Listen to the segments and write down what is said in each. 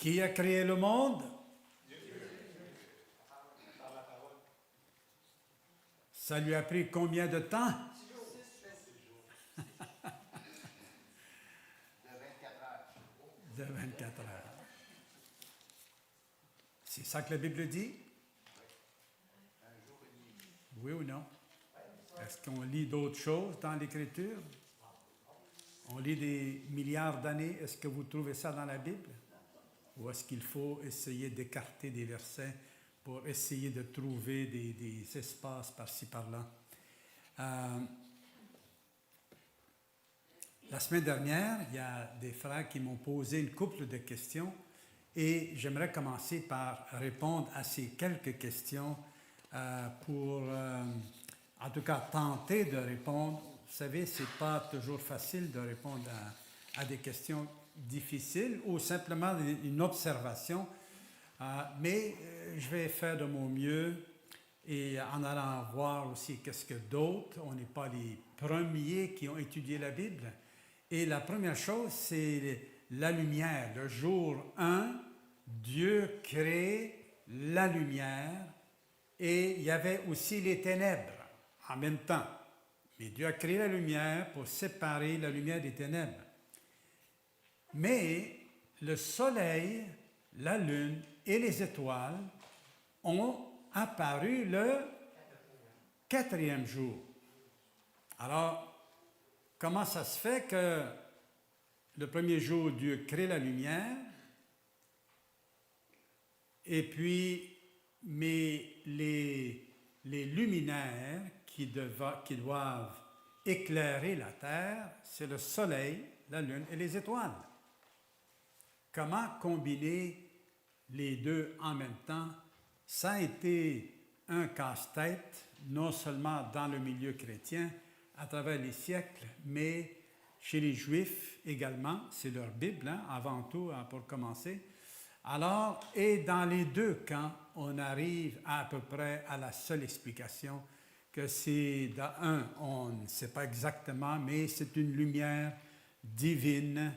Qui a créé le monde? Ça lui a pris combien de temps? De 24 heures. C'est ça que la Bible dit? Oui ou non? Est-ce qu'on lit d'autres choses dans l'Écriture? On lit des milliards d'années. Est-ce que vous trouvez ça dans la Bible? Ou est-ce qu'il faut essayer d'écarter des versets pour essayer de trouver des espaces par-ci, par-là? La semaine dernière, il y a des frères qui m'ont posé une couple de questions et j'aimerais commencer par répondre à ces quelques questions pour, en tout cas, tenter de répondre. Vous savez, ce n'est pas toujours facile de répondre à des questions difficiles ou simplement une observation, mais je vais faire de mon mieux et en allant voir aussi qu'est-ce que d'autres. On n'est pas les premiers qui ont étudié la Bible. Et la première chose, c'est la lumière. Le jour 1, Dieu crée la lumière et il y avait aussi les ténèbres en même temps. Mais Dieu a créé la lumière pour séparer la lumière des ténèbres. Mais le soleil, la lune et les étoiles ont apparu le 4e jour. Alors, comment ça se fait que le premier jour, Dieu crée la lumière, et puis, mais les luminaires qui doivent éclairer la terre, c'est le soleil, la lune et les étoiles. Comment combiner les deux en même temps? Ça a été un casse-tête, non seulement dans le milieu chrétien, à travers les siècles, mais chez les Juifs également, c'est leur Bible, hein, avant tout, hein, pour commencer. Alors, et dans les deux camps, on arrive à peu près à la seule explication que c'est, on ne sait pas exactement, mais c'est une lumière divine,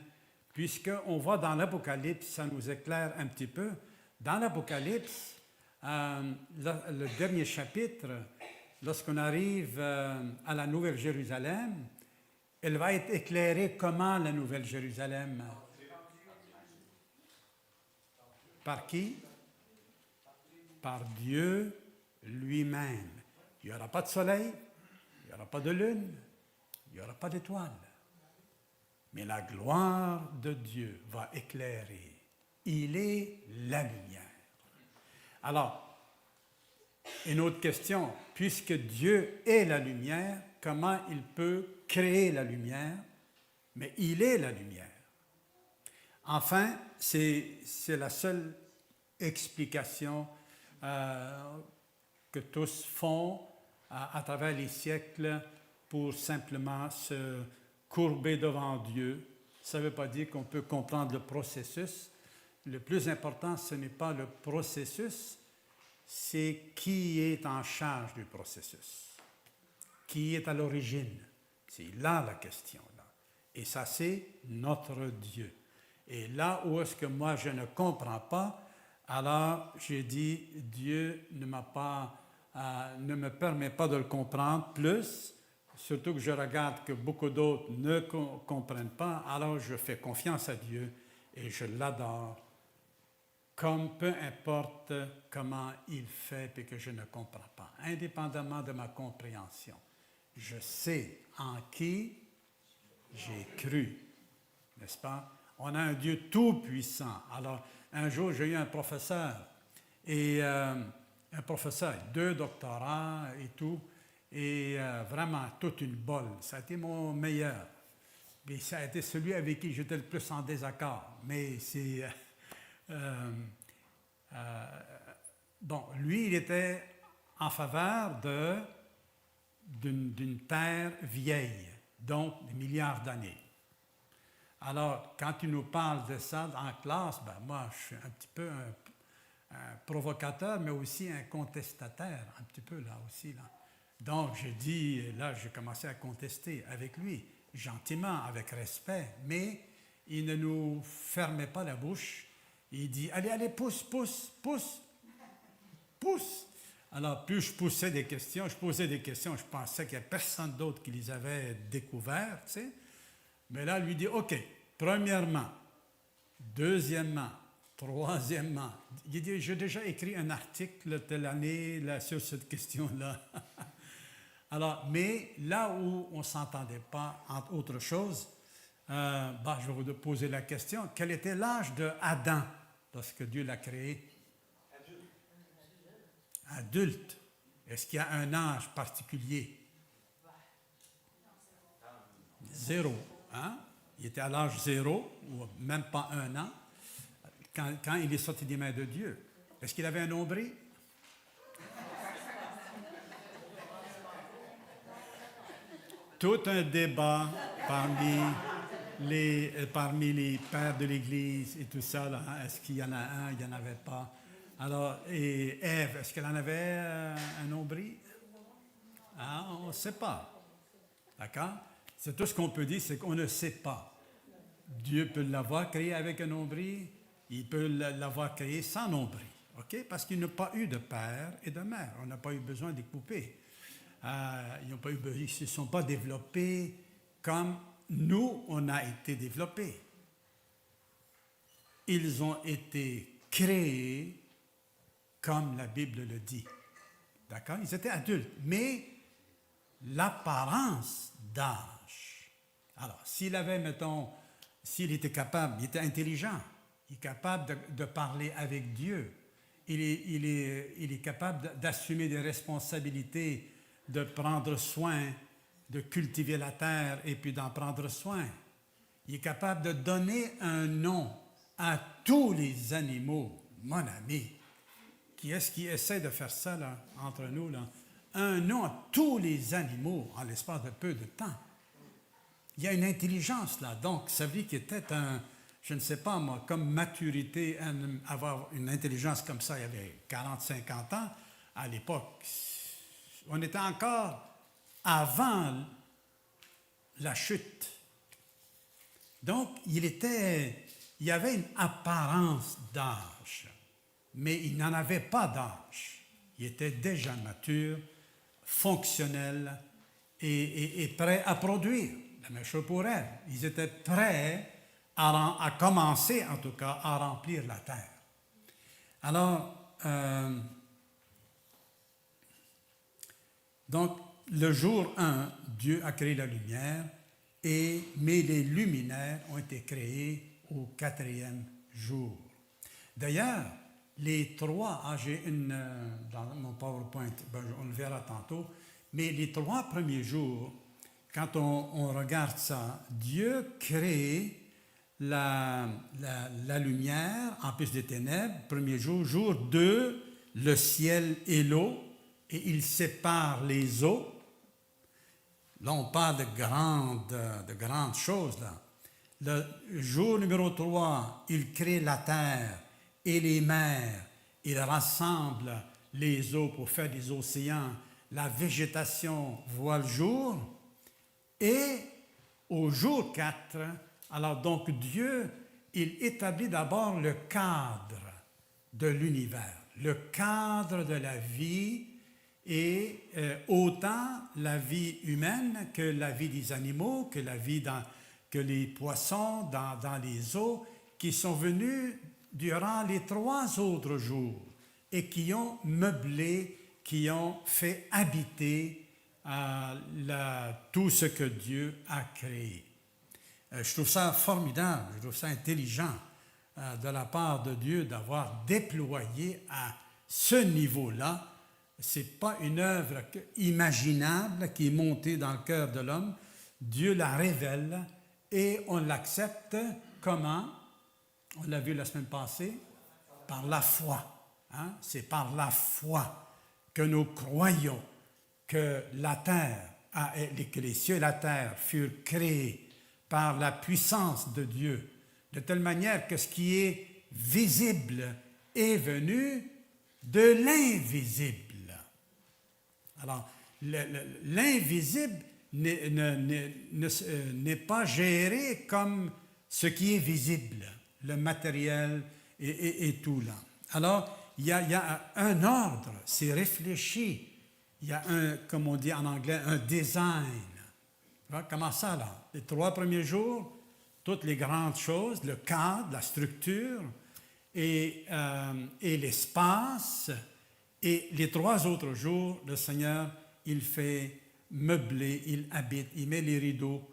puisqu'on voit dans l'Apocalypse, ça nous éclaire un petit peu, dans l'Apocalypse, le dernier chapitre, lorsqu'on arrive à la Nouvelle Jérusalem, elle va être éclairée comment, la Nouvelle Jérusalem? Par qui? Par Dieu lui-même. Il n'y aura pas de soleil, il n'y aura pas de lune, il n'y aura pas d'étoiles. Mais la gloire de Dieu va éclairer. Il est la lumière. Alors, une autre question, puisque Dieu est la lumière, comment il peut créer la lumière? Mais il est la lumière. Enfin, c'est la seule explication que tous font à travers les siècles pour simplement se courber devant Dieu. Ça ne veut pas dire qu'on peut comprendre le processus. Le plus important, ce n'est pas le processus, c'est qui est en charge du processus, qui est à l'origine. C'est là la question. Là. Et ça, c'est notre Dieu. Et là où est-ce que moi, je ne comprends pas, alors j'ai dit, Dieu ne me permet pas de le comprendre plus, surtout que je regarde que beaucoup d'autres ne comprennent pas, alors je fais confiance à Dieu et je l'adore, comme peu importe comment il fait et que je ne comprends pas, indépendamment de ma compréhension. Je sais en qui j'ai cru, n'est-ce pas? On a un Dieu tout-puissant. Alors, un jour, j'ai eu un professeur, et un professeur, 2 doctorats et tout, et vraiment toute une bolle. Ça a été mon meilleur. Et ça a été celui avec qui j'étais le plus en désaccord. Mais c'est... bon, lui, il était en faveur d'une terre vieille, donc des milliards d'années. Alors, quand il nous parle de ça en classe, ben moi, je suis un petit peu un provocateur, mais aussi un contestataire, un petit peu là aussi. Là. Donc, j'ai commencé à contester avec lui, gentiment, avec respect, mais il ne nous fermait pas la bouche Il dit, allez, allez, pousse, pousse, pousse, pousse. Alors, plus je posais des questions, je pensais qu'il n'y a personne d'autre qui les avait découvertes, tu sais. Mais là, lui dit, OK, premièrement, deuxièmement, troisièmement. Il dit, j'ai déjà écrit un article telle année là, sur cette question-là. Alors, mais là où on ne s'entendait pas, entre autres choses, je vais vous poser la question, quel était l'âge de Adam lorsque Dieu l'a créé? Adulte. Est-ce qu'il y a un âge particulier? Zéro. Hein? Il était à l'âge zéro, ou même pas un an, quand il est sorti des mains de Dieu. Est-ce qu'il avait un nombril? Tout un débat parmi les pères de l'Église et tout ça. Là, hein? Est-ce qu'il y en a un? Il n'y en avait pas. Alors, et Ève, est-ce qu'elle en avait un nombril? Ah, on ne sait pas. D'accord? C'est tout ce qu'on peut dire, c'est qu'on ne sait pas. Dieu peut l'avoir créé avec un nombril, il peut l'avoir créé sans nombril. OK? Parce qu'il n'a pas eu de père et de mère. On n'a pas eu besoin de les couper. Ils ne se sont pas développés comme nous, on a été développés. Ils ont été créés comme la Bible le dit. D'accord? Ils étaient adultes, mais l'apparence d'âge. Alors, s'il avait, mettons, s'il était capable, il était intelligent, il est capable de parler avec Dieu, il est capable d'assumer des responsabilités, de prendre soin, de cultiver la terre et puis d'en prendre soin. Il est capable de donner un nom à tous les animaux, mon ami. Qui est-ce qui essaie de faire ça là, entre nous? Là? Un nom à tous les animaux en l'espace de peu de temps. Il y a une intelligence là. Donc, ça veut dire qu'il était je ne sais pas moi, comme maturité, avoir une intelligence comme ça il y avait 40, 50 ans, à l'époque, on était encore avant la chute. Donc, il y avait une apparence d'âge. Mais il n'en avait pas d'âge. Il était déjà mature, fonctionnel et prêt à produire. La même chose pour elle. Ils étaient prêts à commencer, en tout cas, à remplir la terre. Alors, donc, le jour 1, Dieu a créé la lumière, mais les luminaires ont été créés au 4e jour. D'ailleurs, les trois, j'ai dans mon PowerPoint, on le verra tantôt, mais les 3 premiers jours, quand on regarde ça, Dieu crée la lumière en plus des ténèbres, premier jour. Jour 2, le ciel et l'eau, et il sépare les eaux. Là, on parle de grandes choses, là. Le jour numéro 3, il crée la terre et les mers, il rassemble les eaux pour faire des océans, la végétation voit le jour, et au jour 4, alors donc Dieu, il établit d'abord le cadre de l'univers, le cadre de la vie, et autant la vie humaine que la vie des animaux, que les poissons dans les eaux, qui sont venus durant les 3 autres jours et qui ont meublé, qui ont fait habiter tout ce que Dieu a créé. Je trouve ça formidable, je trouve ça intelligent de la part de Dieu d'avoir déployé à ce niveau-là. Ce n'est pas une œuvre imaginable qui est montée dans le cœur de l'homme. Dieu la révèle et on l'accepte comment? On l'a vu la semaine passée, par la foi. Hein? C'est par la foi que nous croyons que la terre, que les cieux et la terre furent créés par la puissance de Dieu, de telle manière que ce qui est visible est venu de l'invisible. Alors, l'invisible n'est pas géré comme ce qui est visible, le matériel et tout là. Alors, il y a un ordre, c'est réfléchi. Il y a comme on dit en anglais, un design. Comment ça, là? Les 3 premiers jours, toutes les grandes choses, le cadre, la structure et l'espace. Et les 3 autres jours, le Seigneur, il fait meubler, il habite, il met les rideaux.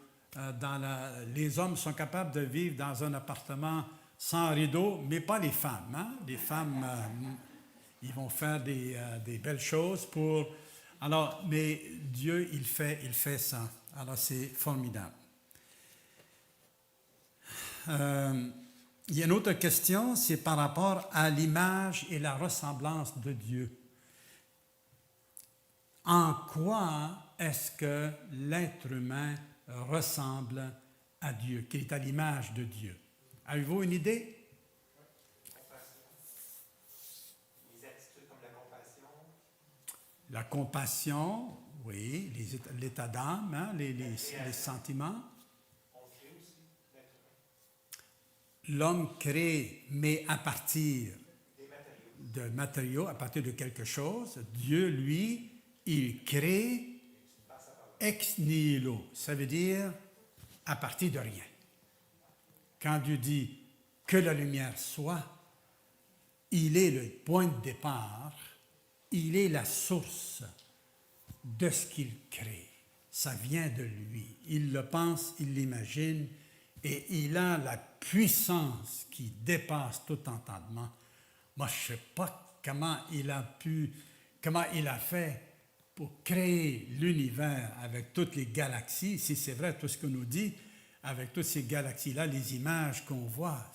Les hommes sont capables de vivre dans un appartement sans rideaux, mais pas les femmes. Hein? Les femmes, ils vont faire des belles choses pour... Alors, mais Dieu, il fait ça. Alors, c'est formidable. Il y a une autre question, c'est par rapport à l'image et la ressemblance de Dieu. En quoi est-ce que l'être humain ressemble à Dieu, qu'il est à l'image de Dieu? Avez-vous une idée? Les attitudes comme la compassion. La compassion, oui, l'état d'âme, hein, les sentiments. On crée aussi l'être humain. L'homme crée, mais à partir Des matériaux. de matériaux, à partir de quelque chose. Dieu, lui, il crée ex nihilo. Ça veut dire à partir de rien. Quand Dieu dit que la lumière soit, il est le point de départ, il est la source de ce qu'il crée. Ça vient de lui. Il le pense, il l'imagine, et il a la puissance qui dépasse tout entendement. Moi, je ne sais pas comment il a fait pour créer l'univers avec toutes les galaxies. Si c'est vrai tout ce qu'on nous dit, avec toutes ces galaxies-là, les images qu'on voit,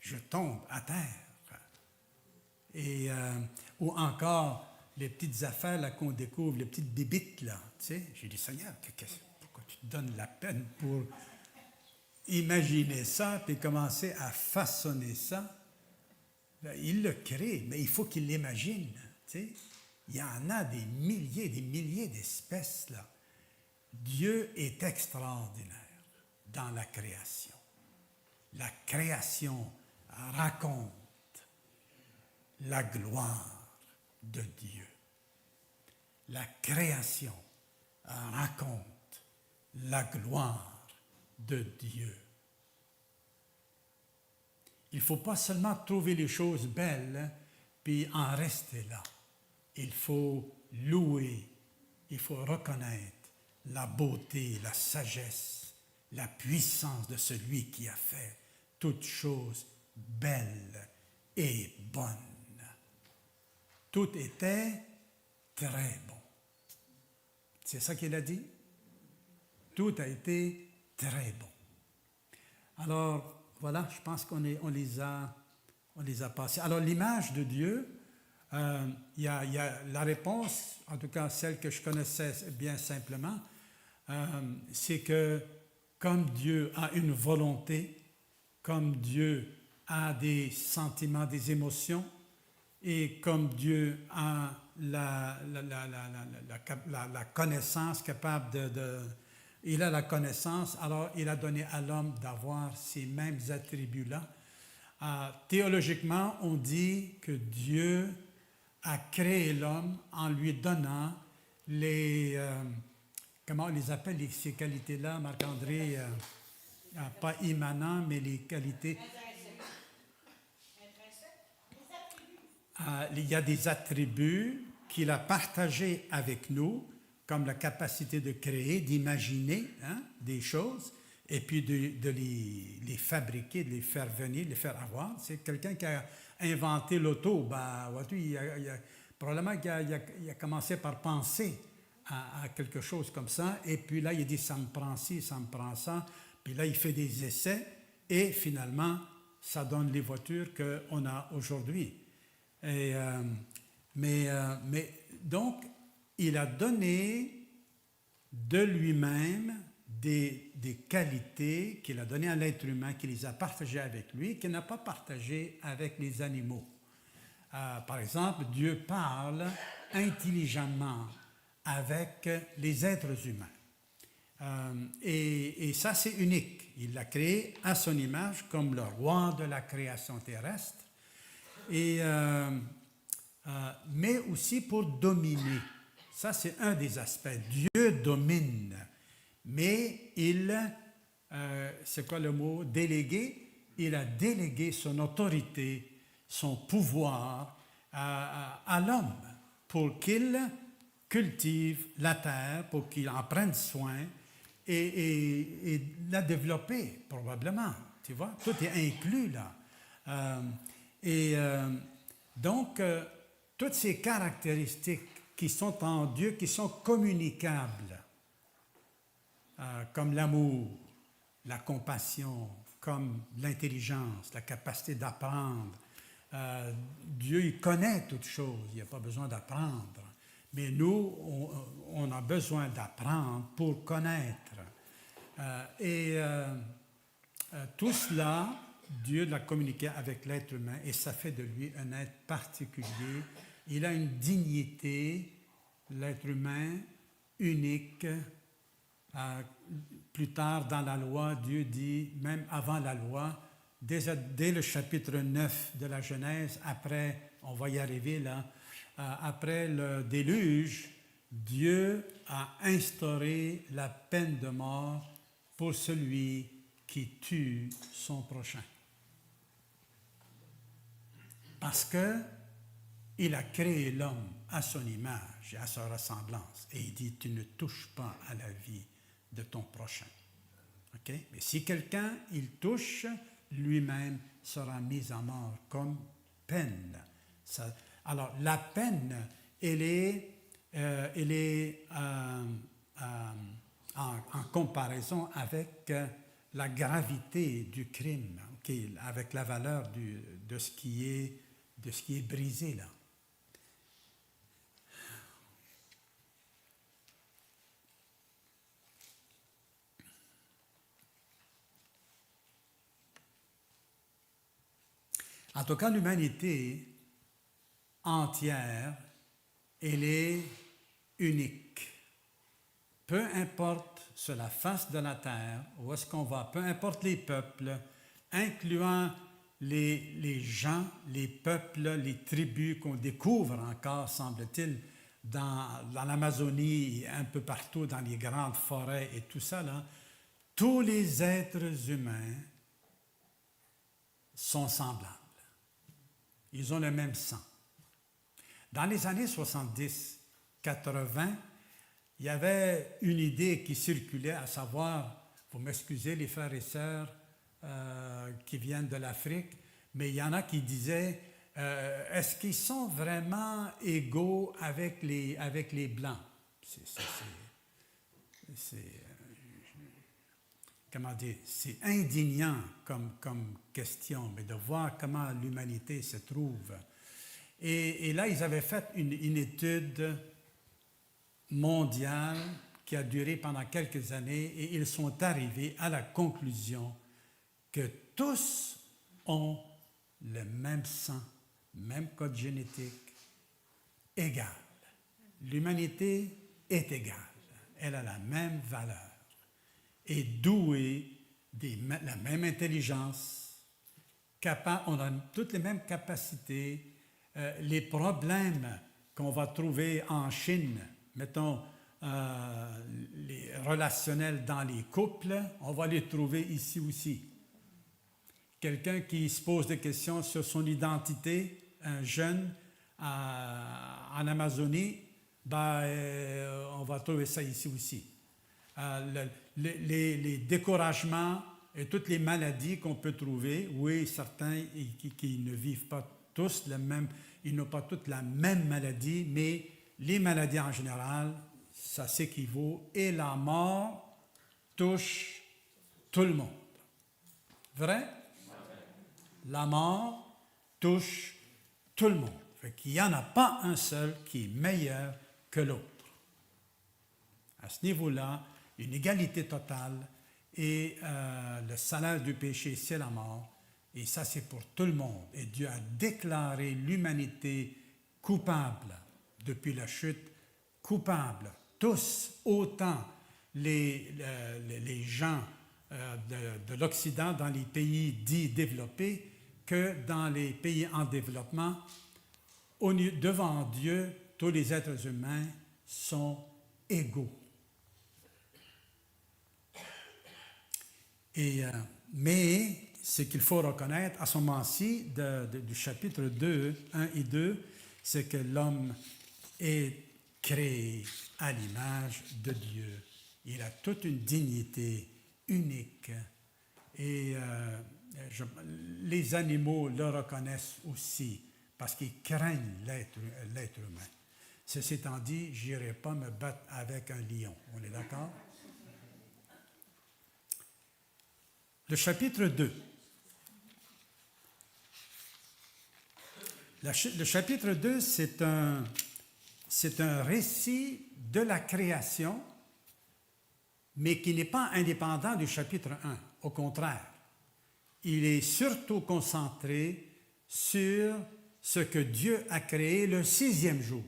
je tombe à terre. Ou encore les petites affaires là, qu'on découvre, les petites bébites là. Tu sais, j'ai dit, Seigneur, pourquoi tu te donnes la peine pour imaginer ça puis commencer à façonner ça? Là, il le crée, mais il faut qu'il l'imagine. Tu sais. Il y en a des milliers d'espèces là. Dieu est extraordinaire dans la création. La création raconte la gloire de Dieu. La création raconte la gloire de Dieu. Il ne faut pas seulement trouver les choses belles puis en rester là. Il faut louer, il faut reconnaître la beauté, la sagesse, la puissance de celui qui a fait toutes choses belles et bonnes. Tout était très bon. C'est ça qu'il a dit? Tout a été très bon. Alors, voilà, je pense qu'on les a passés. Alors, l'image de Dieu, il y a la réponse, en tout cas celle que je connaissais bien simplement, c'est que comme Dieu a une volonté, comme Dieu a des sentiments, des émotions, et comme Dieu a la connaissance capable il a la connaissance, alors il a donné à l'homme d'avoir ces mêmes attributs-là. Théologiquement, on dit que Dieu a créé l'homme en lui donnant comment on les appelle ces qualités-là, Marc-André, pas immanent, mais les qualités. Il y a des attributs qu'il a partagés avec nous, comme la capacité de créer, d'imaginer des choses, et puis de les fabriquer, de les faire venir, de les faire avoir. C'est quelqu'un qui a inventé l'auto. Probablement qu'il a commencé par penser à quelque chose comme ça, et puis là, il a dit, ça me prend ci, ça me prend ça, puis là, il fait des essais, et finalement, ça donne les voitures qu'on a aujourd'hui. Mais donc, il a donné de lui-même des qualités qu'il a données à l'être humain, qu'il les a partagées avec lui, qu'il n'a pas partagées avec les animaux. Par exemple, Dieu parle intelligemment avec les êtres humains. Et ça, c'est unique. Il l'a créé à son image comme le roi de la création terrestre, mais aussi pour dominer. Ça, c'est un des aspects. Dieu domine, mais c'est quoi le mot? Délégué. Il a délégué son autorité, son pouvoir à l'homme pour qu'il cultive la terre, pour qu'il en prenne soin et la développer, probablement. Tu vois, tout est inclus là. Donc, toutes ces caractéristiques qui sont en Dieu, qui sont communicables, comme l'amour, la compassion, comme l'intelligence, la capacité d'apprendre. Dieu, il connaît toutes choses, il n'y a pas besoin d'apprendre. Mais nous, on a besoin d'apprendre pour connaître. Tout cela, Dieu l'a communiqué avec l'être humain et ça fait de lui un être particulier. Il a une dignité, l'être humain, unique. Plus tard dans la loi, Dieu dit, même avant la loi, dès le chapitre 9 de la Genèse, après, on va y arriver là, après le déluge, Dieu a instauré la peine de mort pour celui qui tue son prochain. Parce qu'il a créé l'homme à son image et à sa ressemblance. Et il dit, tu ne touches pas à la vie de ton prochain. Okay? Mais si quelqu'un, il touche, lui-même sera mis à mort comme peine. Alors, la peine, elle est en comparaison avec la gravité du crime, okay, avec la valeur de ce qui est brisé là. En tout cas, l'humanité entière, elle est unique. Peu importe sur la face de la terre, où est-ce qu'on va, peu importe les peuples, incluant les gens, les peuples, les tribus qu'on découvre encore, semble-t-il, dans l'Amazonie, un peu partout, dans les grandes forêts et tout ça, là, tous les êtres humains sont semblables. Ils ont le même sang. Dans les années 70-80, il y avait une idée qui circulait, à savoir, vous m'excusez les frères et sœurs qui viennent de l'Afrique, mais il y en a qui disaient, est-ce qu'ils sont vraiment égaux avec les Blancs? Comment dire, c'est indignant comme question, mais de voir comment l'humanité se trouve. Et là, ils avaient fait une étude mondiale qui a duré pendant quelques années et ils sont arrivés à la conclusion que tous ont le même sang, même code génétique, égal. L'humanité est égale, elle a la même valeur, est douée de la même intelligence, on a toutes les mêmes capacités. Les problèmes qu'on va trouver en Chine, mettons, les relationnels dans les couples, on va les trouver ici aussi. Quelqu'un qui se pose des questions sur son identité, un jeune en Amazonie, on va trouver ça ici aussi. Les découragements et toutes les maladies qu'on peut trouver, oui, certains qui ne vivent pas tous ils n'ont pas toutes la même maladie, mais les maladies en général, ça s'équivaut et la mort touche tout le monde. Vrai? La mort touche tout le monde. Fait qu'il n'y en a pas un seul qui est meilleur que l'autre. À ce niveau-là, une égalité totale et le salaire du péché, c'est la mort. Et ça, c'est pour tout le monde. Et Dieu a déclaré l'humanité coupable depuis la chute, coupable. Tous, autant les gens de l'Occident dans les pays dits développés que dans les pays en développement. Devant Dieu, tous les êtres humains sont égaux. Mais ce qu'il faut reconnaître à ce moment-ci du chapitre 2, 1 et 2, c'est que l'homme est créé à l'image de Dieu. Il a toute une dignité unique et les animaux le reconnaissent aussi parce qu'ils craignent l'être humain. Ceci étant dit, je n'irai pas me battre avec un lion. On est d'accord? Le chapitre 2. Le chapitre 2, c'est un récit de la création, mais qui n'est pas indépendant du chapitre 1. Au contraire, il est surtout concentré sur ce que Dieu a créé le 6e jour,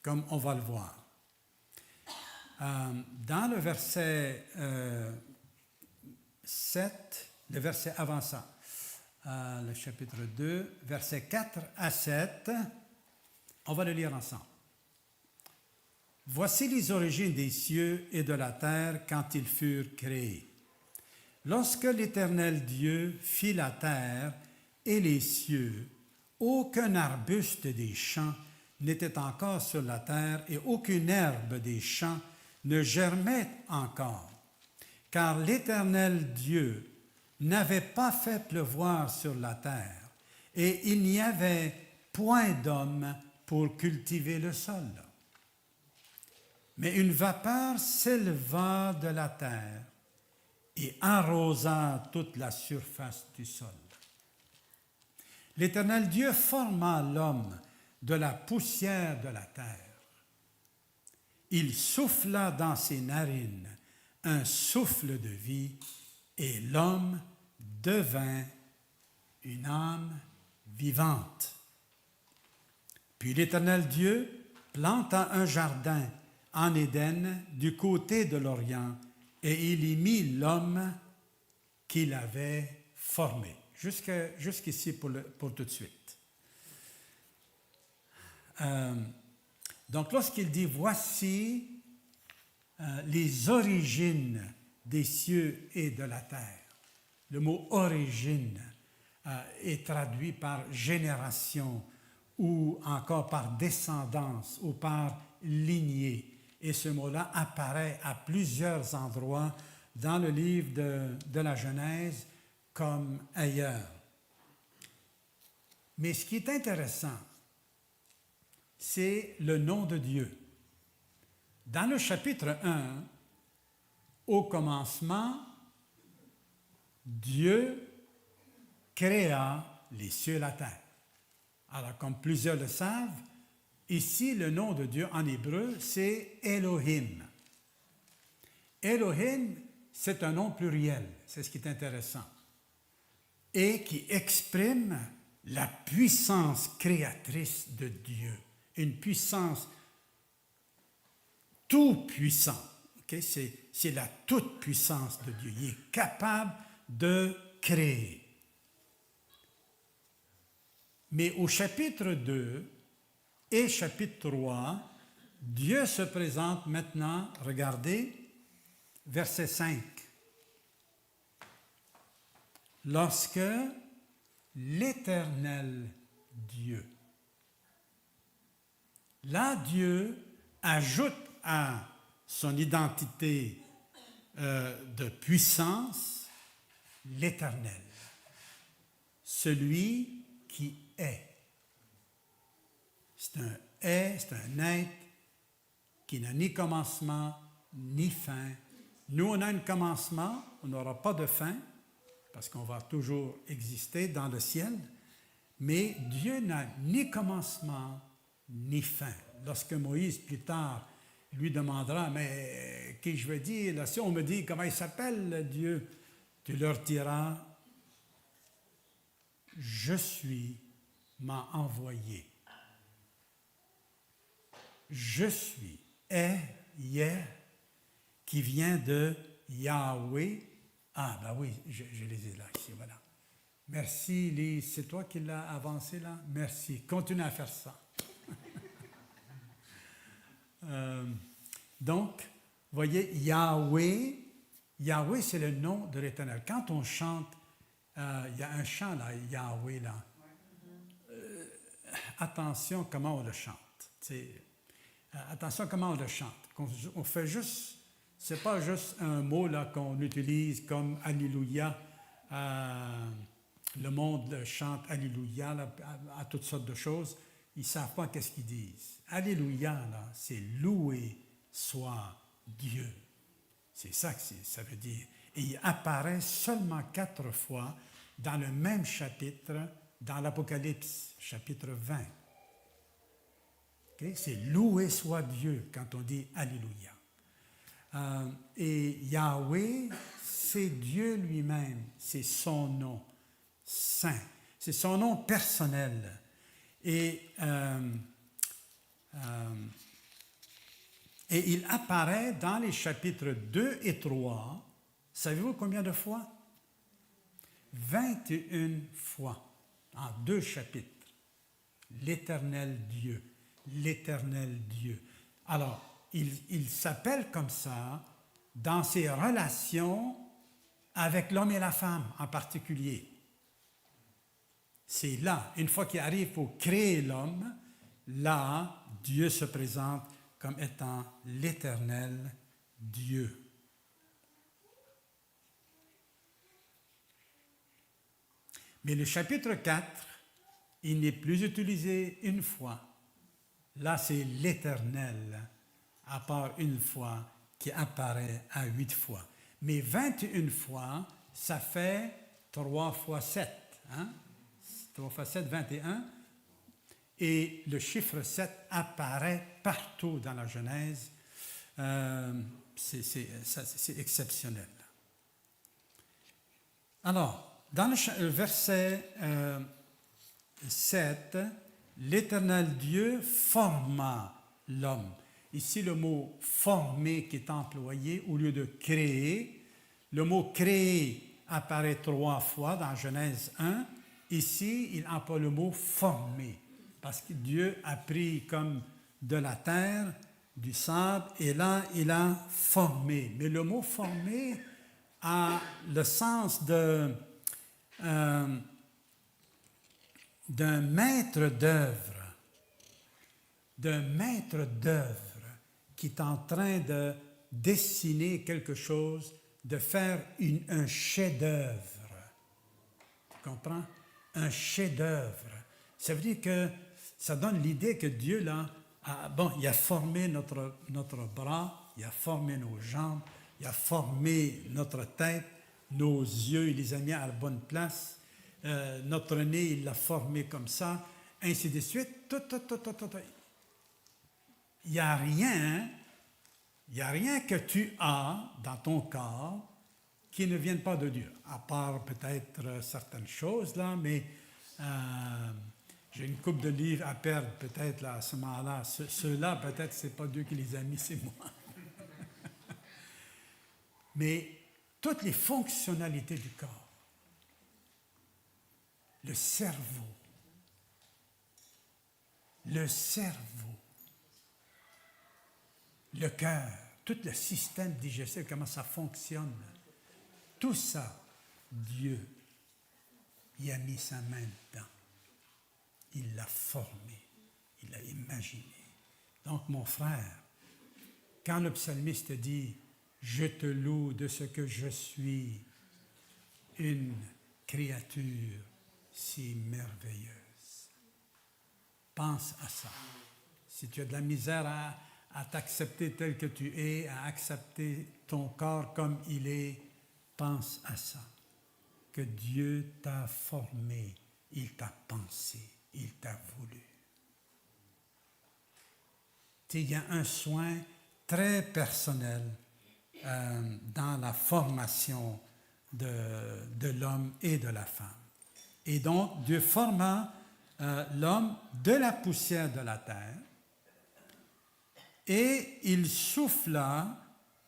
comme on va le voir. Dans le verset 7, le verset avant ça, le chapitre 2, versets 4 à 7, on va le lire ensemble. Voici les origines des cieux et de la terre quand ils furent créés. Lorsque l'Éternel Dieu fit la terre et les cieux, aucun arbuste des champs n'était encore sur la terre et aucune herbe des champs ne germait encore, car l'Éternel Dieu n'avait pas fait pleuvoir sur la terre et il n'y avait point d'homme pour cultiver le sol. Mais une vapeur s'éleva de la terre et arrosa toute la surface du sol. L'Éternel Dieu forma l'homme de la poussière de la terre. Il souffla dans ses narines un souffle de vie et l'homme devint une âme vivante. Puis l'Éternel Dieu planta un jardin en Éden du côté de l'Orient et il y mit l'homme qu'il avait formé. Jusqu'ici pour tout de suite. Donc lorsqu'il dit « Voici les origines des cieux et de la terre », le mot « origine » est traduit par génération ou encore par descendance ou par lignée. Et ce mot-là apparaît à plusieurs endroits dans le livre de la Genèse comme ailleurs. Mais ce qui est intéressant, c'est le nom de Dieu. Dans le chapitre 1, au commencement, Dieu créa les cieux et la terre. Alors, comme plusieurs le savent, ici, le nom de Dieu en hébreu, c'est Elohim. Elohim, c'est un nom pluriel, c'est ce qui est intéressant, et qui exprime la puissance créatrice de Dieu, une puissance tout-puissante. Okay? C'est la toute-puissance de Dieu. Il est capable de créer. Mais au chapitre 2 et chapitre 3, Dieu se présente maintenant, regardez, verset 5. Lorsque l'Éternel Dieu, là Dieu ajoute à son identité de puissance l'Éternel, celui qui est. C'est un être qui n'a ni commencement ni fin. Nous, on a un commencement, on n'aura pas de fin, parce qu'on va toujours exister dans le ciel, mais Dieu n'a ni commencement ni fin. Lorsque Moïse, plus tard, lui demandera, mais qui je veux dire, là, si on me dit comment il s'appelle Dieu, tu leur diras, je suis m'a envoyé. Je suis, est, hier, qui vient de Yahweh. Ah, ben oui, je les ai là, ici, voilà. Merci, Lise. C'est toi qui l'as avancé là? Merci. Continue à faire ça. Donc, voyez, Yahweh, Yahweh, c'est le nom de l'Éternel. Quand on chante, il y a un chant là, Yahweh là. Attention comment on le chante. Attention comment on le chante. On fait juste, c'est pas juste un mot là qu'on utilise comme Alléluia. Le monde chante Alléluia là, à toutes sortes de choses. Ils ne savent pas qu'est-ce qu'ils disent. Alléluia, là, c'est loué soit Dieu. C'est ça que ça veut dire. Et il apparaît seulement 4 fois dans le même chapitre, dans l'Apocalypse, chapitre 20. Okay? C'est loué soit Dieu quand on dit Alléluia. Et Yahweh, c'est Dieu lui-même, c'est son nom saint, c'est son nom personnel. Et il apparaît dans les chapitres 2 et 3, savez-vous combien de fois? 21 fois, en 2 chapitres. L'Éternel Dieu, l'Éternel Dieu. Alors, il s'appelle comme ça dans ses relations avec l'homme et la femme en particulier. C'est là, une fois qu'il arrive pour créer l'homme, là, Dieu se présente comme étant l'Éternel Dieu. Mais le chapitre 4, il n'est plus utilisé une fois. Là, c'est l'Éternel, à part une fois, qui apparaît à 8 fois. Mais 21 fois, ça fait 3 fois 7. Hein? 3 fois 7, 21. Et le chiffre 7 apparaît partout dans la Genèse. C'est exceptionnel. Alors, dans le verset 7, l'Éternel Dieu forma l'homme. Ici, le mot « former » qui est employé au lieu de « créer ». Le mot « créer » apparaît 3 fois dans Genèse 1. Ici, il emploie le mot « former » parce que Dieu a pris comme de la terre, du sable, et là, il a formé. Mais le mot « former » a le sens d'un maître d'œuvre, qui est en train de dessiner quelque chose, de faire un chef-d'œuvre. Tu comprends? Un chef-d'œuvre. Ça veut dire que ça donne l'idée que Dieu, là, il a formé notre bras, il a formé nos jambes, il a formé notre tête, nos yeux, il les a mis à la bonne place, notre nez, il l'a formé comme ça, ainsi de suite. Il n'y a rien que tu as dans ton corps qui ne vienne pas de Dieu, à part peut-être certaines choses, là, mais j'ai une couple de livres à perdre peut-être là, à ce moment-là. Ceux-là, peut-être, ce n'est pas Dieu qui les a mis, c'est moi. Mais toutes les fonctionnalités du corps, le cerveau, le cœur, tout le système digestif, comment ça fonctionne, tout ça, Dieu y a mis sa main dedans. Il l'a formé, il l'a imaginé. Donc, mon frère, quand le psalmiste dit « Je te loue de ce que je suis, une créature si merveilleuse », pense à ça. Si tu as de la misère à t'accepter tel que tu es, à accepter ton corps comme il est, pense à ça. Que Dieu t'a formé, il t'a pensé, il t'a voulu. Tu sais, il y a un soin très personnel dans la formation de l'homme et de la femme. Et donc, Dieu forma l'homme de la poussière de la terre et il souffla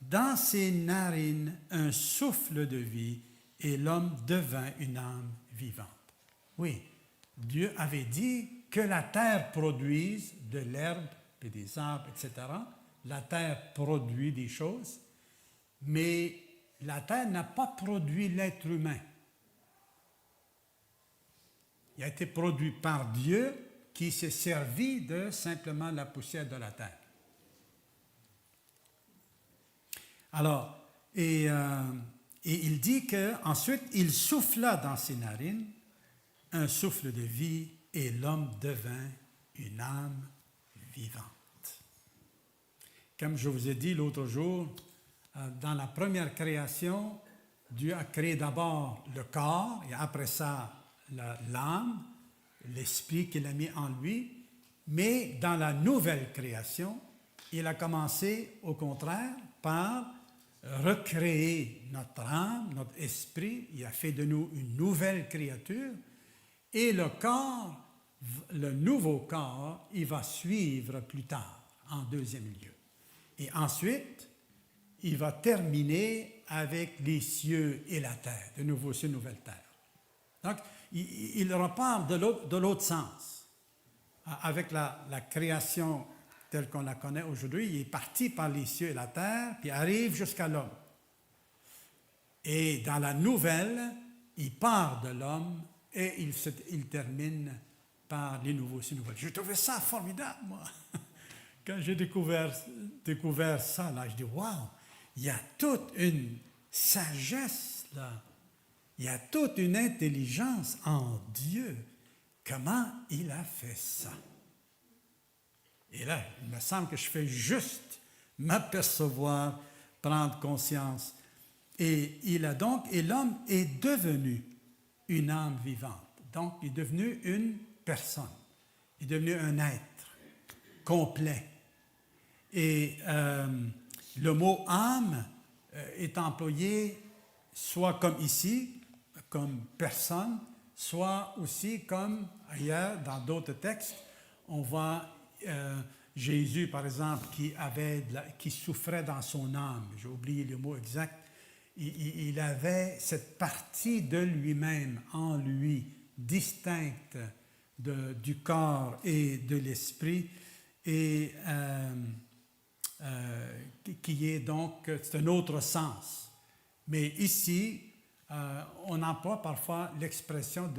dans ses narines un souffle de vie et l'homme devint une âme vivante. Oui, Dieu avait dit que la terre produise de l'herbe et des arbres, etc. La terre produit des choses, mais la terre n'a pas produit l'être humain. Il a été produit par Dieu qui s'est servi de simplement la poussière de la terre. Alors, et il dit qu'ensuite, il souffla dans ses narines un souffle de vie et l'homme devint une âme vivante. Comme je vous ai dit l'autre jour, dans la première création, Dieu a créé d'abord le corps et après ça l'âme, l'esprit qu'il a mis en lui, mais dans la nouvelle création, il a commencé au contraire par recréer notre âme, notre esprit, il a fait de nous une nouvelle créature et le corps, le nouveau corps, il va suivre plus tard, en deuxième lieu. Et ensuite, il va terminer avec les cieux et la terre, de nouveau cieux, nouvelle terre. Donc, il repart de l'autre sens. Avec la création telle qu'on la connaît aujourd'hui, il est parti par les cieux et la terre, puis arrive jusqu'à l'homme. Et dans la nouvelle, il part de l'homme et il termine par les nouveaux cieux nouvelles. J'ai trouvé ça formidable, moi. Quand j'ai découvert ça, là, je dis, waouh, il y a toute une sagesse là. Il y a toute une intelligence en Dieu. Comment il a fait ça? Et là, il me semble que je fais juste m'apercevoir, prendre conscience. Et l'homme est devenu une âme vivante. Donc, il est devenu une personne. Il est devenu un être complet. Et le mot âme est employé soit comme ici, comme personne, soit aussi comme ailleurs, dans d'autres textes. On voit Jésus, par exemple, qui souffrait dans son âme. J'ai oublié le mot exact. Il avait cette partie de lui-même en lui, distincte du corps et de l'esprit, et qui est donc, c'est un autre sens. Mais ici, on emploie parfois l'expression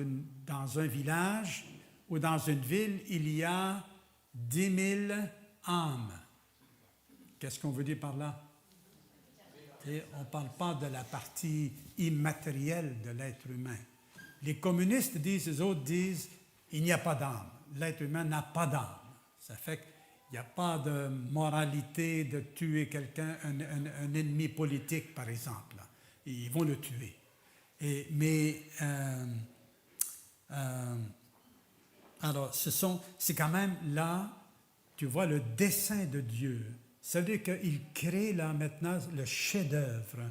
dans un village ou dans une ville, il y a 10 000 âmes. Qu'est-ce qu'on veut dire par là? Et on ne parle pas de la partie immatérielle de l'être humain. Les communistes les autres disent, il n'y a pas d'âme. L'être humain n'a pas d'âme. Ça fait qu'il n'y a pas de moralité de tuer quelqu'un, un ennemi politique, par exemple. Ils vont le tuer. Alors, c'est quand même là, tu vois, le dessein de Dieu. Ça veut dire qu'il crée là maintenant le chef-d'œuvre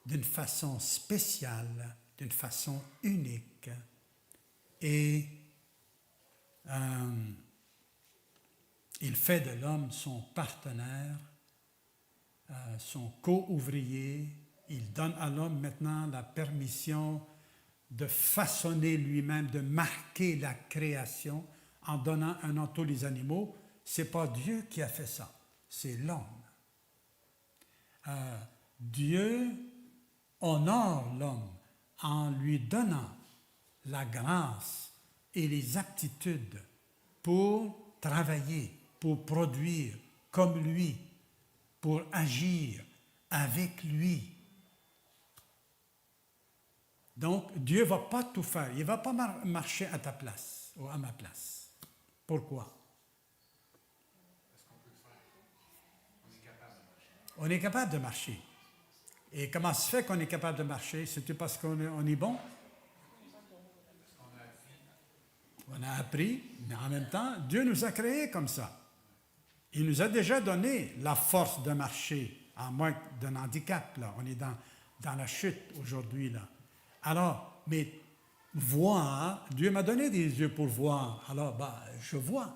d'une façon spéciale, d'une façon unique. Et il fait de l'homme son partenaire, son co-ouvrier. Il donne à l'homme maintenant la permission de façonner lui-même, de marquer la création en donnant un nom à tous les animaux. Ce n'est pas Dieu qui a fait ça, c'est l'homme. Dieu honore l'homme en lui donnant la grâce et les aptitudes pour travailler, pour produire comme lui, pour agir avec lui. Donc, Dieu ne va pas tout faire. Il ne va pas marcher à ta place ou à ma place. Pourquoi? Parce qu'on peut le faire. On est capable de marcher. On est capable de marcher. Et comment se fait qu'on est capable de marcher? C'est-tu parce qu'on est bon? Parce qu'on a appris. On a appris, mais en même temps, Dieu nous a créés comme ça. Il nous a déjà donné la force de marcher, à moins d'un handicap. Là. On est dans la chute aujourd'hui. Là. Alors, mais voir, Dieu m'a donné des yeux pour voir. Alors, je vois.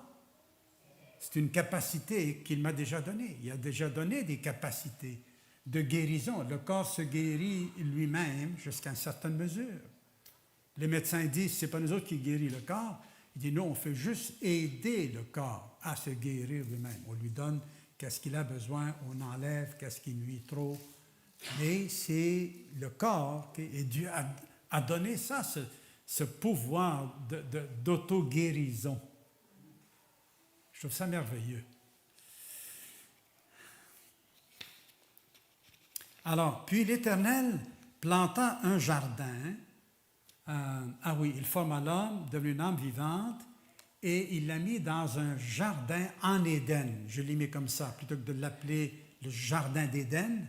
C'est une capacité qu'il m'a déjà donnée. Il a déjà donné des capacités. de guérison. Le corps se guérit lui-même jusqu'à une certaine mesure. Les médecins disent, ce n'est pas nous autres qui guérit le corps. Il dit, non, on fait juste aider le corps à se guérir lui-même. On lui donne qu'est-ce qu'il a besoin, on enlève qu'est-ce qui nuit trop. Mais c'est le corps, et Dieu a donné ça, ce pouvoir d'auto-guérison. Je trouve ça merveilleux. Alors, puis l'Éternel planta un jardin. Il forma l'homme, devenu une âme vivante, et il l'a mis dans un jardin en Éden. Je l'ai mis comme ça, plutôt que de l'appeler le jardin d'Éden.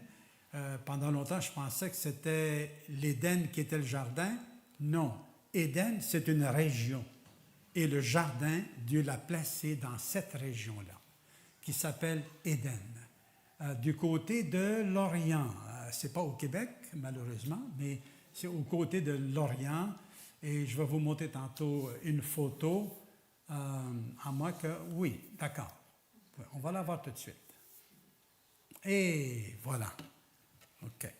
Pendant longtemps, je pensais que c'était l'Éden qui était le jardin. Non, Éden, c'est une région. Et le jardin, Dieu l'a placé dans cette région-là, qui s'appelle Éden. Du côté de l'Orient. Ce n'est pas au Québec, malheureusement, mais c'est au côté de l'Orient. Et je vais vous montrer tantôt une photo, à moins que... Oui, d'accord. On va la voir tout de suite. Et voilà. OK.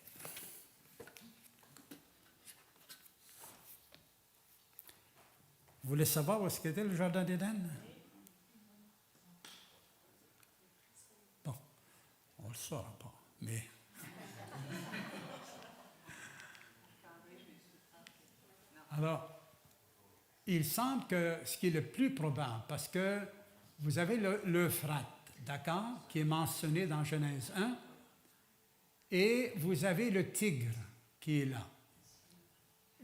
Vous voulez savoir où est-ce qu'était le jardin d'Éden? Bon, on ne le saura pas, mais... Alors, il semble que ce qui est le plus probable, parce que vous avez l'Euphrate, d'accord, qui est mentionné dans Genèse 1, et vous avez le Tigre qui est là.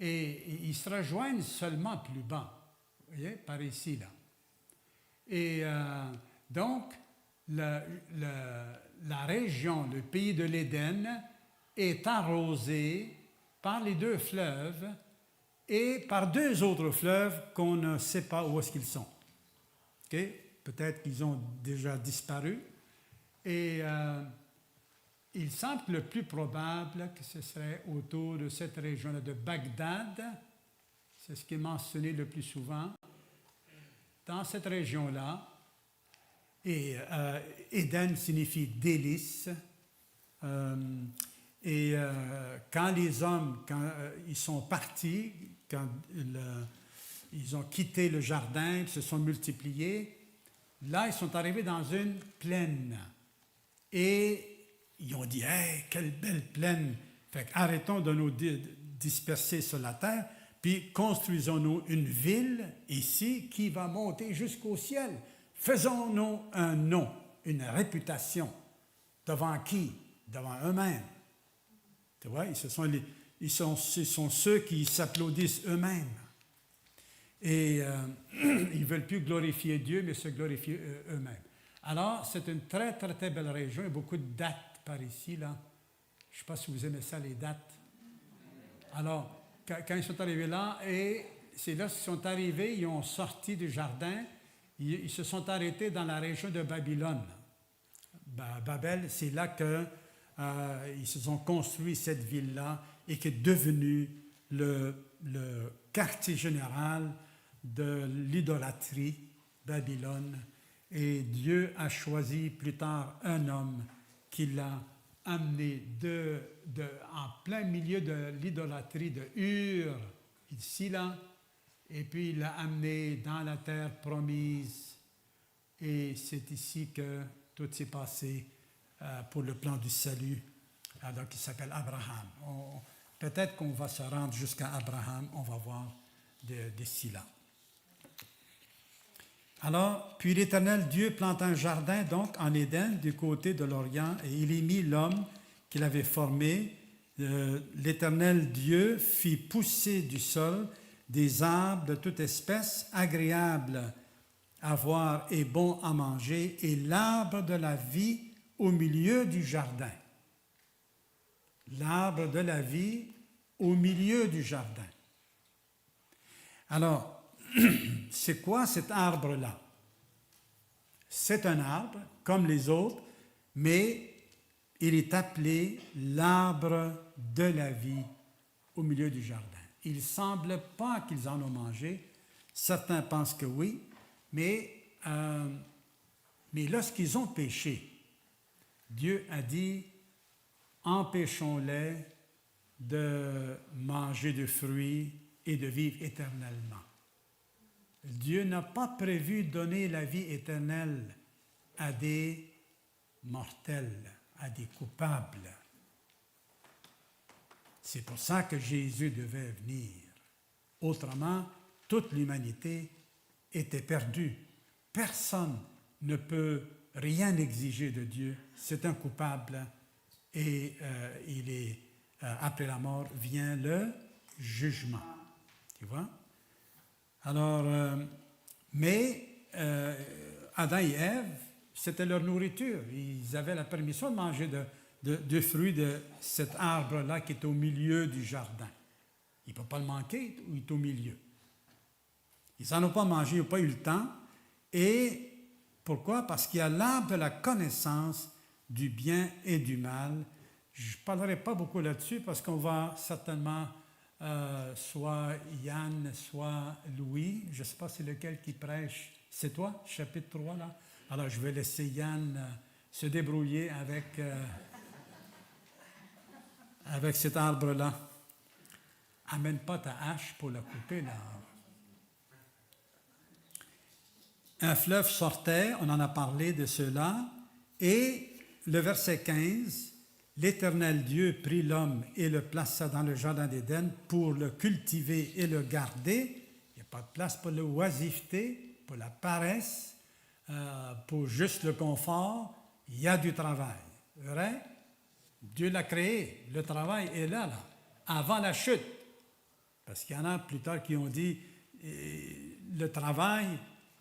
Et ils se rejoignent seulement plus bas, vous voyez, par ici, là. Et donc, la région, le pays de l'Éden, est arrosé par les deux fleuves et par deux autres fleuves qu'on ne sait pas où est-ce qu'ils sont. Okay? Peut-être qu'ils ont déjà disparu. Et il semble le plus probable que ce serait autour de cette région-là de Bagdad. C'est ce qui est mentionné le plus souvent. Dans cette région-là, et Éden signifie délice. Quand les hommes, ils sont partis, quand ils ont quitté le jardin, ils se sont multipliés, là, ils sont arrivés dans une plaine. Et ils ont dit, « Hey, quelle belle plaine! Fait arrêtons de nous disperser sur la terre, puis construisons-nous une ville ici qui va monter jusqu'au ciel. Faisons-nous un nom, une réputation. Devant qui? Devant eux-mêmes. » Tu vois, ce sont ceux qui s'applaudissent eux-mêmes. Et ils ne veulent plus glorifier Dieu, mais se glorifier eux-mêmes. Alors, c'est une très, très, très belle région. Il y a beaucoup de dates par ici, là. Je ne sais pas si vous aimez ça, les dates. Alors, quand ils sont arrivés là, et c'est là qu'ils sont arrivés, ils ont sorti du jardin, ils se sont arrêtés dans la région de Babylone. Babel, c'est là qu'ils se sont construits cette ville-là et qui est devenue le quartier général de l'idolâtrie, Babylone. Et Dieu a choisi plus tard un homme qui l'a amené en plein milieu de l'idolâtrie de Ur, ici là, et puis il l'a amené dans la terre promise. Et c'est ici que tout s'est passé pour le plan du salut, donc il s'appelle Abraham. Peut-être qu'on va se rendre jusqu'à Abraham, on va voir d'ici là. Alors, puis l'Éternel Dieu planta un jardin, donc, en Éden, du côté de l'Orient, et il y mit l'homme qu'il avait formé. L'Éternel Dieu fit pousser du sol des arbres de toute espèce, agréables à voir et bons à manger, et l'arbre de la vie au milieu du jardin. L'arbre de la vie au milieu du jardin. Alors, c'est quoi cet arbre-là? C'est un arbre, comme les autres, mais il est appelé l'arbre de la vie au milieu du jardin. Il ne semble pas qu'ils en ont mangé. Certains pensent que oui, mais lorsqu'ils ont péché, Dieu a dit, empêchons-les de manger de fruits et de vivre éternellement. Dieu n'a pas prévu donner la vie éternelle à des mortels, à des coupables. C'est pour ça que Jésus devait venir. Autrement, toute l'humanité était perdue. Personne ne peut rien exiger de Dieu. C'est un coupable et après la mort vient le jugement. Tu vois? Alors, Adam et Ève, c'était leur nourriture. Ils avaient la permission de manger de fruits de cet arbre-là qui est au milieu du jardin. Il ne peut pas le manquer, il est au milieu. Ils n'en ont pas mangé, ils n'ont pas eu le temps. Et pourquoi? Parce qu'il y a l'arbre de la connaissance du bien et du mal. Je ne parlerai pas beaucoup là-dessus parce qu'on va certainement, soit Yann, soit Louis, je ne sais pas c'est lequel qui prêche. C'est toi, chapitre 3, là? Alors, je vais laisser Yann se débrouiller avec cet arbre-là. Amène pas ta hache pour la couper, là. Un fleuve sortait, on en a parlé de cela, et le verset 15, l'Éternel Dieu prit l'homme et le plaça dans le jardin d'Éden pour le cultiver et le garder. Il n'y a pas de place pour l'oisiveté, pour la paresse, pour juste le confort. Il y a du travail. Vrai? Dieu l'a créé. Le travail est là, avant la chute. Parce qu'il y en a plus tard qui ont dit, le travail,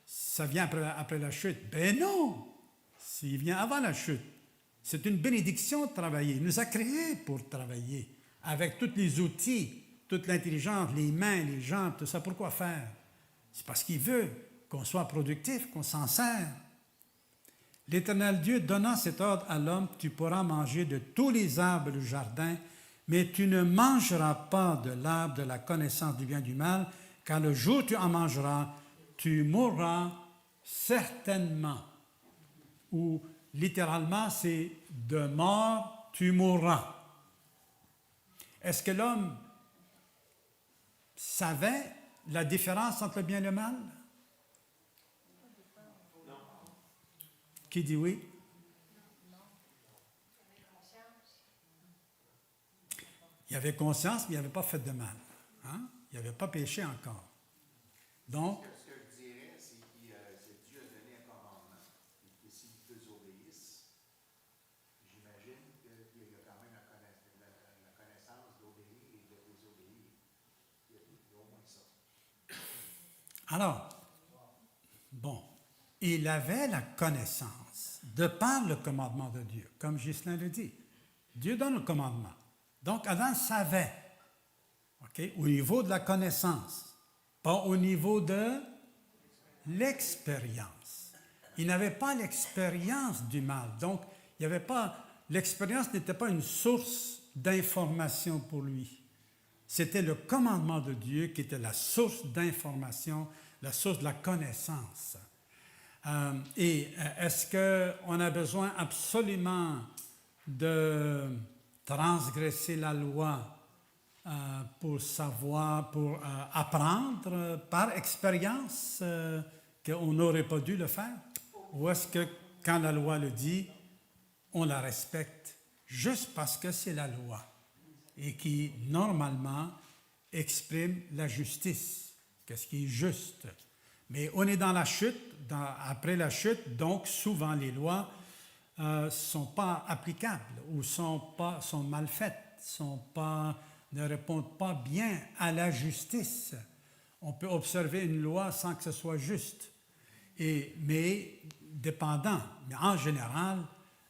ça vient après la chute. Ben non! Il vient avant la chute. C'est une bénédiction de travailler. Il nous a créés pour travailler, avec tous les outils, toute l'intelligence, les mains, les jambes, tout ça. Pourquoi faire? C'est parce qu'il veut qu'on soit productif, qu'on s'en sert. L'Éternel Dieu donna cet ordre à l'homme, tu pourras manger de tous les arbres du jardin, mais tu ne mangeras pas de l'arbre de la connaissance du bien et du mal, car le jour où tu en mangeras, tu mourras certainement. Ou littéralement, c'est de mort, tu mourras. Est-ce que l'homme savait la différence entre le bien et le mal? Non. Qui dit oui? Il avait conscience, mais il n'avait pas fait de mal. Hein? Il n'avait pas péché encore. Donc, ce que je dirais, c'est que Dieu a donné un commandement. Et s'ils désobéissent, j'imagine qu'il y a quand même la connaissance d'obéir et de désobéir. Il y a au moins ça. alors, bon, il avait la connaissance de par le commandement de Dieu, comme Ghislain le dit. Dieu donne le commandement. Donc, Adam savait, au niveau de la connaissance, pas au niveau de l'expérience. Il n'avait pas l'expérience du mal. Donc, il n'y avait pas, l'expérience n'était pas une source d'information pour lui. C'était le commandement de Dieu qui était la source d'information, la source de la connaissance. Est-ce qu'on a besoin absolument de transgresser la loi pour savoir, pour apprendre par expérience qu'on n'aurait pas dû le faire? Ou est-ce que quand la loi le dit, on la respecte juste parce que c'est la loi et qui, normalement, exprime la justice, qu'est-ce qui est juste? Mais on est dans la chute, après la chute, donc souvent les lois ne sont pas applicables ou sont mal faites, ne répondent pas bien à la justice. On peut observer une loi sans que ce soit juste, mais dépendant. Mais en général,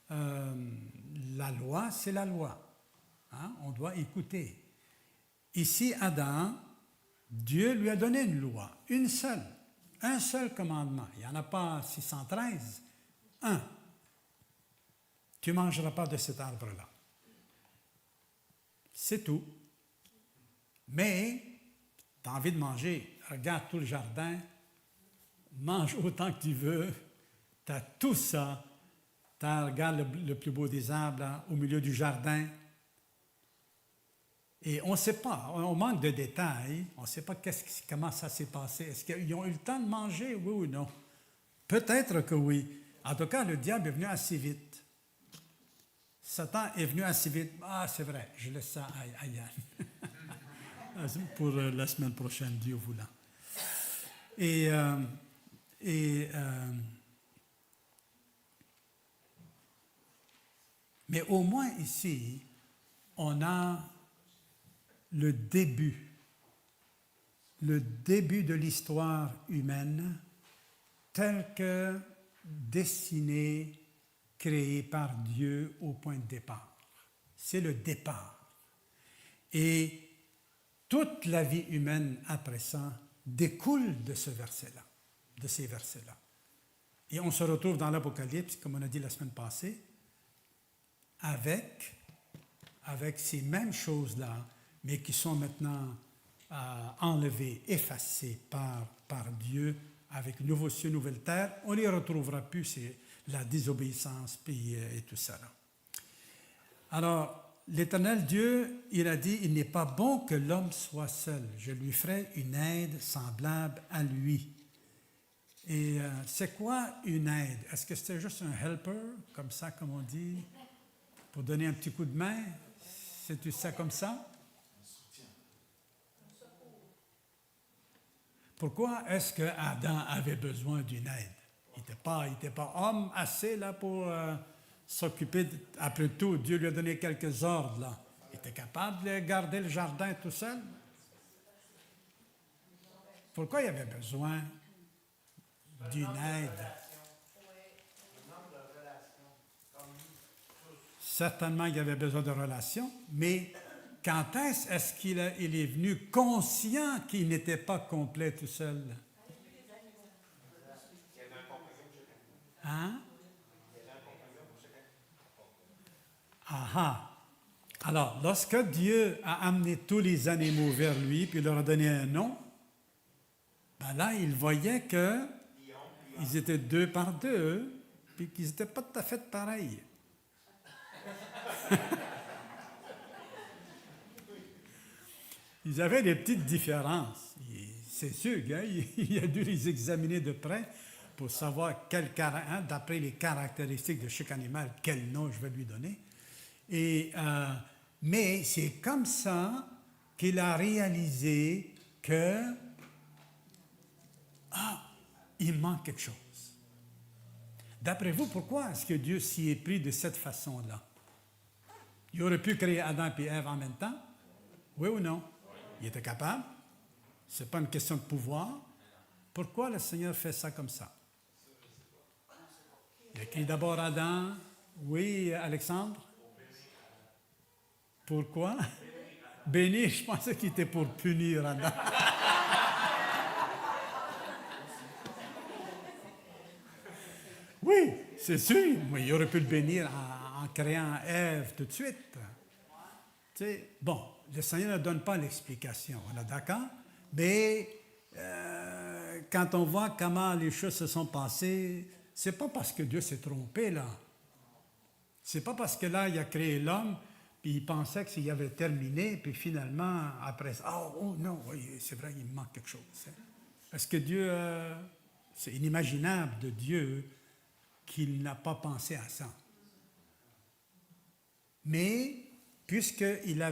la loi, c'est la loi. Hein? On doit écouter. Ici, Adam, Dieu lui a donné une loi, une seule, un seul commandement. Il n'y en a pas 613, un. Tu ne mangeras pas de cet arbre-là. C'est tout. Mais, tu as envie de manger, regarde tout le jardin, mange autant que tu veux, tu as tout ça. Regarde le plus beau des arbres là, au milieu du jardin, Et on ne sait pas, on manque de détails, on ne sait pas comment ça s'est passé. Est-ce qu'ils ont eu le temps de manger, oui ou non? Peut-être que oui. En tout cas, le diable est venu assez vite. Satan est venu assez vite. Ah, c'est vrai, je laisse ça à Yann. Pour la semaine prochaine, Dieu voulant. Mais au moins ici, on a le début de l'histoire humaine tel que dessiné, créé par Dieu au point de départ. C'est le départ. Et toute la vie humaine après ça découle de ce verset-là, de ces versets-là. Et on se retrouve dans l'Apocalypse, comme on a dit la semaine passée, avec ces mêmes choses-là, mais qui sont maintenant enlevées, effacées par Dieu, avec nouveau ciel, nouvelle terre. On ne les retrouvera plus, c'est la désobéissance et tout ça. Là. Alors, l'Éternel Dieu, il a dit, il n'est pas bon que l'homme soit seul. Je lui ferai une aide semblable à lui. Et c'est quoi une aide? Est-ce que c'était juste un helper, comme ça, comme on dit, pour donner un petit coup de main? C'est-tu ça comme ça? Pourquoi est-ce que Adam avait besoin d'une aide? Il n'était pas homme assez là pour s'occuper. Après tout, Dieu lui a donné quelques ordres là. Il était capable de garder le jardin tout seul. Pourquoi il avait besoin d'une aide? Certainement, il avait besoin de relations, mais quand est-ce qu'il est venu conscient qu'il n'était pas complet tout seul? Hein? Ah. Alors, lorsque Dieu a amené tous les animaux vers lui, puis leur a donné un nom, ben là, il voyait qu'ils étaient 2 par 2, puis qu'ils n'étaient pas tout à fait pareils. Ils avaient des petites différences. C'est sûr qu'il a dû les examiner de près pour savoir d'après les caractéristiques de chaque animal, quel nom je vais lui donner. Mais c'est comme ça qu'il a réalisé que il manque quelque chose. D'après vous, pourquoi est-ce que Dieu s'y est pris de cette façon-là? Il aurait pu créer Adam et Ève en même temps? Oui ou non? Il était capable. Ce n'est pas une question de pouvoir. Pourquoi le Seigneur fait ça comme ça? Il a créé d'abord Adam. Oui, Alexandre? Pourquoi? Bénir, je pensais qu'il était pour punir Adam. Oui, c'est sûr. Mais il aurait pu le bénir en créant Ève tout de suite. Tu sais, bon, le Seigneur ne donne pas l'explication, on est d'accord? Mais quand on voit comment les choses se sont passées, c'est pas parce que Dieu s'est trompé là. C'est pas parce que là, il a créé l'homme, puis il pensait qu'il avait terminé, puis finalement, après ça, oh non, oui, c'est vrai, il me manque quelque chose. Hein. Parce que Dieu, c'est inimaginable de Dieu qu'il n'a pas pensé à ça. Mais, puisqu'il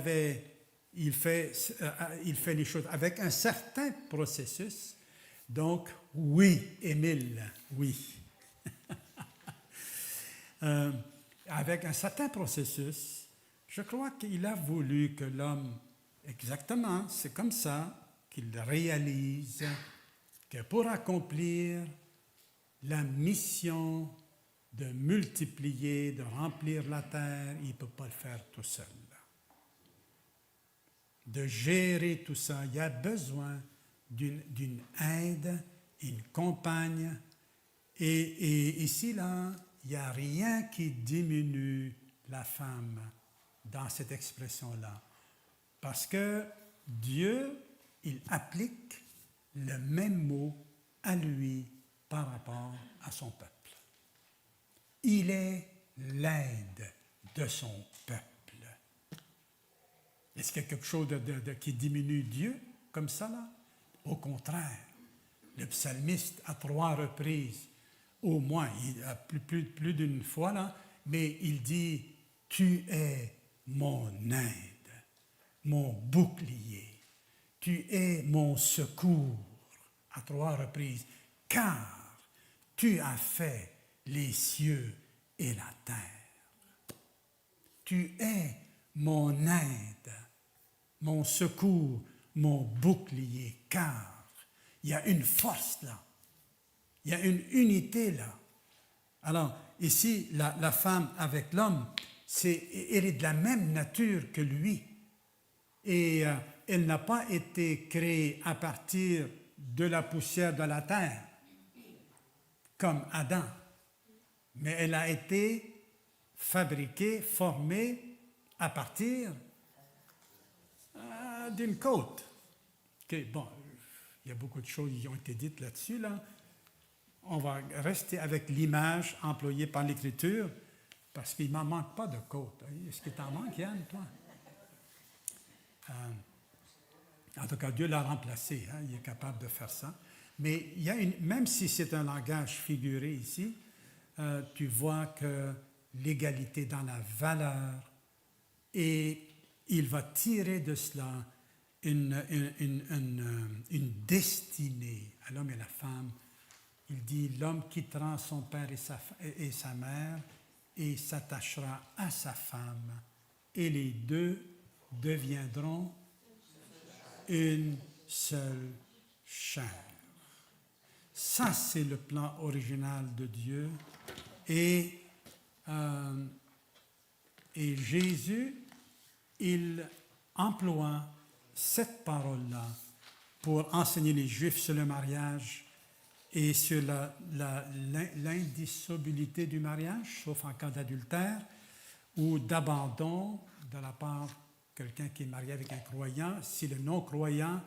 fait les choses avec un certain processus, donc, oui, Émile, oui. Avec un certain processus, je crois qu'il a voulu que l'homme, exactement, c'est comme ça qu'il réalise que pour accomplir la mission de multiplier, de remplir la terre, il ne peut pas le faire tout seul. De gérer tout ça, il y a besoin d'une aide, une compagne. Et ici, là, il n'y a rien qui diminue la femme dans cette expression-là. Parce que Dieu, il applique le même mot à lui par rapport à son peuple. Il est l'aide de son peuple. Est-ce qu'il y a quelque chose qui diminue Dieu comme ça, là? Au contraire, le psalmiste, à 3 reprises, au moins, plus d'une fois, là, mais il dit, tu es mon aide, mon bouclier, tu es mon secours, à 3 reprises, car tu as fait les cieux et la terre. Tu es mon aide, mon secours, mon bouclier, car il y a une force là, il y a une unité là. Alors, ici, la femme avec l'homme, elle est de la même nature que lui. Et elle n'a pas été créée à partir de la poussière de la terre, comme Adam, mais elle a été fabriquée, formée à partir d'une côte. Okay, bon, il y a beaucoup de choses qui ont été dites là-dessus, là. On va rester avec l'image employée par l'Écriture, parce qu'il ne m'en manque pas de côte. Est-ce qu'il t'en manque, Yann, toi? En tout cas, Dieu l'a remplacé, hein, il est capable de faire ça. Mais il y a même si c'est un langage figuré ici, tu vois que l'égalité dans la valeur, et il va tirer de cela une destinée à l'homme et la femme. Il dit, l'homme quittera son père et sa mère et s'attachera à sa femme, et les deux deviendront une seule chair. Ça, c'est le plan original de Dieu. Et Jésus, il emploie cette parole-là pour enseigner les Juifs sur le mariage et sur l'indissolubilité du mariage, sauf en cas d'adultère ou d'abandon de la part de quelqu'un qui est marié avec un croyant. Si le non-croyant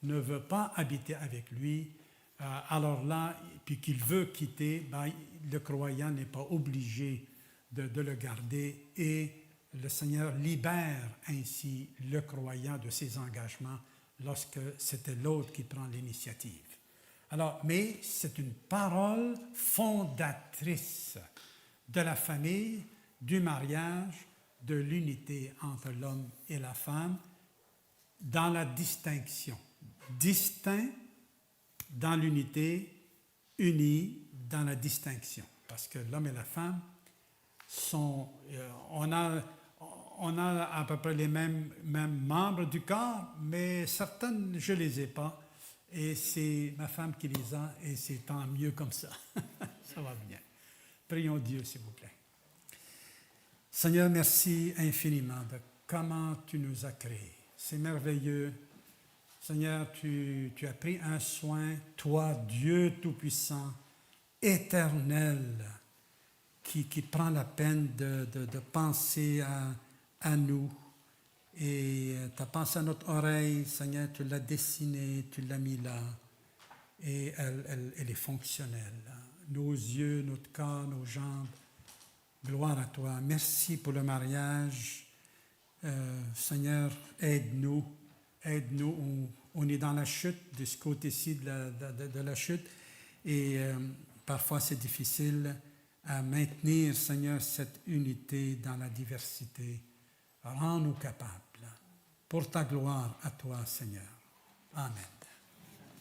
ne veut pas habiter avec lui, alors là, puis qu'il veut quitter, ben, le croyant n'est pas obligé de le garder, et le Seigneur libère ainsi le croyant de ses engagements lorsque c'était l'autre qui prend l'initiative. Alors, mais c'est une parole fondatrice de la famille, du mariage, de l'unité entre l'homme et la femme, dans la distinction. Distinct dans l'unité, unis dans la distinction. Parce que l'homme et la femme sont... on a à peu près les mêmes membres du corps, mais certaines, je ne les ai pas. Et c'est ma femme qui les a, et c'est tant mieux comme ça. Ça va bien. Prions Dieu, s'il vous plaît. Seigneur, merci infiniment de comment tu nous as créés. C'est merveilleux. Seigneur, tu as pris un soin, toi, Dieu Tout-Puissant, éternel, qui prend la peine de penser à nous. Et tu as pensé à notre oreille, Seigneur, tu l'as dessinée, tu l'as mis là, et elle est fonctionnelle. Nos yeux, notre corps, nos jambes, gloire à toi. Merci pour le mariage. Seigneur, aide-nous. Aide-nous. On est dans la chute, de ce côté-ci de la chute, et parfois c'est difficile à maintenir, Seigneur, cette unité dans la diversité. Rends-nous capables, pour ta gloire à toi, Seigneur. Amen.